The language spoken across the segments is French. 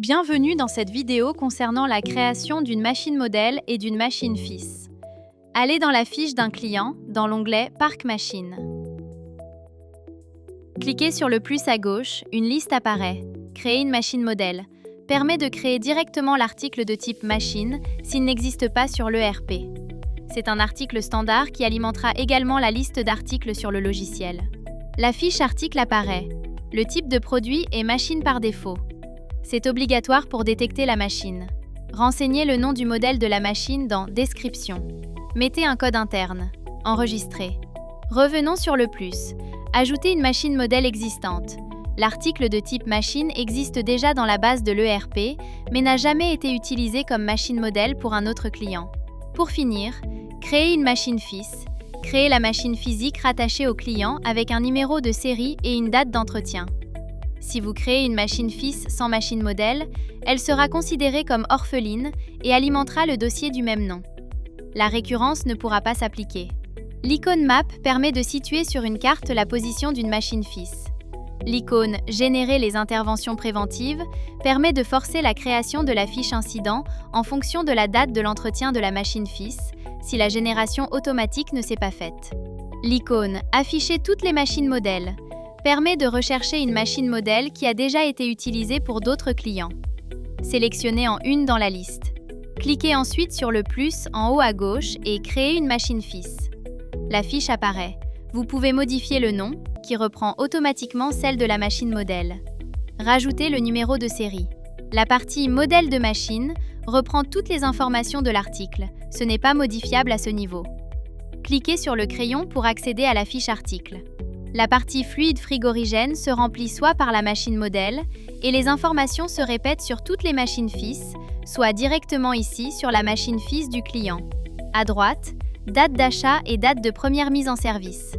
Bienvenue dans cette vidéo concernant la création d'une machine modèle et d'une machine fils. Allez dans la fiche d'un client, dans l'onglet Parc Machine. Cliquez sur le plus à gauche, une liste apparaît. Créer une machine modèle permet de créer directement l'article de type machine s'il n'existe pas sur l'ERP. C'est un article standard qui alimentera également la liste d'articles sur le logiciel. La fiche article apparaît. Le type de produit est machine par défaut. C'est obligatoire pour détecter la machine. Renseignez le nom du modèle de la machine dans Description. Mettez un code interne. Enregistrez. Revenons sur le plus. Ajoutez une machine modèle existante. L'article de type machine existe déjà dans la base de l'ERP, mais n'a jamais été utilisé comme machine modèle pour un autre client. Pour finir, créez une machine fils. Créez la machine physique rattachée au client avec un numéro de série et une date d'entretien. Si vous créez une machine fils sans machine modèle, elle sera considérée comme orpheline et alimentera le dossier du même nom. La récurrence ne pourra pas s'appliquer. L'icône Map permet de situer sur une carte la position d'une machine fils. L'icône Générer les interventions préventives permet de forcer la création de la fiche incident en fonction de la date de l'entretien de la machine fils, si la génération automatique ne s'est pas faite. L'icône Afficher toutes les machines modèles permet de rechercher une machine modèle qui a déjà été utilisée pour d'autres clients. Sélectionnez en une dans la liste. Cliquez ensuite sur le plus en haut à gauche et créez une machine fils. La fiche apparaît. Vous pouvez modifier le nom, qui reprend automatiquement celle de la machine modèle. Rajoutez le numéro de série. La partie modèle de machine reprend toutes les informations de l'article. Ce n'est pas modifiable à ce niveau. Cliquez sur le crayon pour accéder à la fiche article. La partie fluide frigorigène se remplit soit par la machine modèle, et les informations se répètent sur toutes les machines fils, soit directement ici sur la machine fils du client. À droite, date d'achat et date de première mise en service.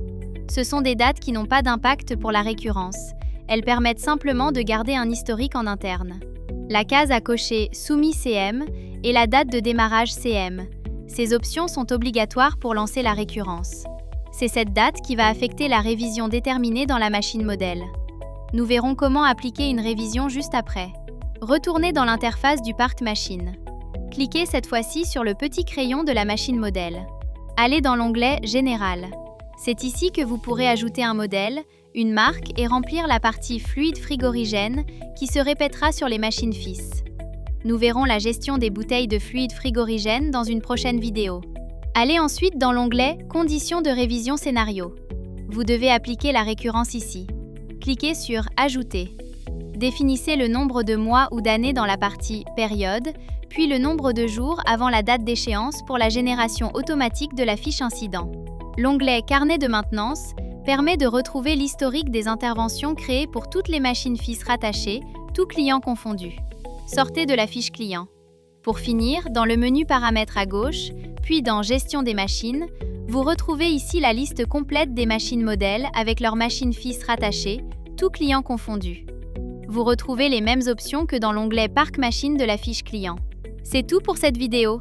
Ce sont des dates qui n'ont pas d'impact pour la récurrence. Elles permettent simplement de garder un historique en interne. La case à cocher Soumis CM et la date de démarrage CM. Ces options sont obligatoires pour lancer la récurrence. C'est cette date qui va affecter la révision déterminée dans la machine modèle. Nous verrons comment appliquer une révision juste après. Retournez dans l'interface du Parc Machine. Cliquez cette fois-ci sur le petit crayon de la machine modèle. Allez dans l'onglet Général. C'est ici que vous pourrez ajouter un modèle, une marque et remplir la partie fluide frigorigène qui se répétera sur les machines fils. Nous verrons la gestion des bouteilles de fluide frigorigène dans une prochaine vidéo. Allez ensuite dans l'onglet « Conditions de révision scénario ». Vous devez appliquer la récurrence ici. Cliquez sur « Ajouter ». Définissez le nombre de mois ou d'années dans la partie « Période », puis le nombre de jours avant la date d'échéance pour la génération automatique de la fiche incident. L'onglet « Carnet de maintenance » permet de retrouver l'historique des interventions créées pour toutes les machines fils rattachées, tous clients confondus. Sortez de la fiche client. Pour finir, dans le menu Paramètres à gauche, puis dans Gestion des machines, vous retrouvez ici la liste complète des machines modèles avec leurs machines fils rattachées, tous clients confondus. Vous retrouvez les mêmes options que dans l'onglet Parc Machine de la fiche client. C'est tout pour cette vidéo.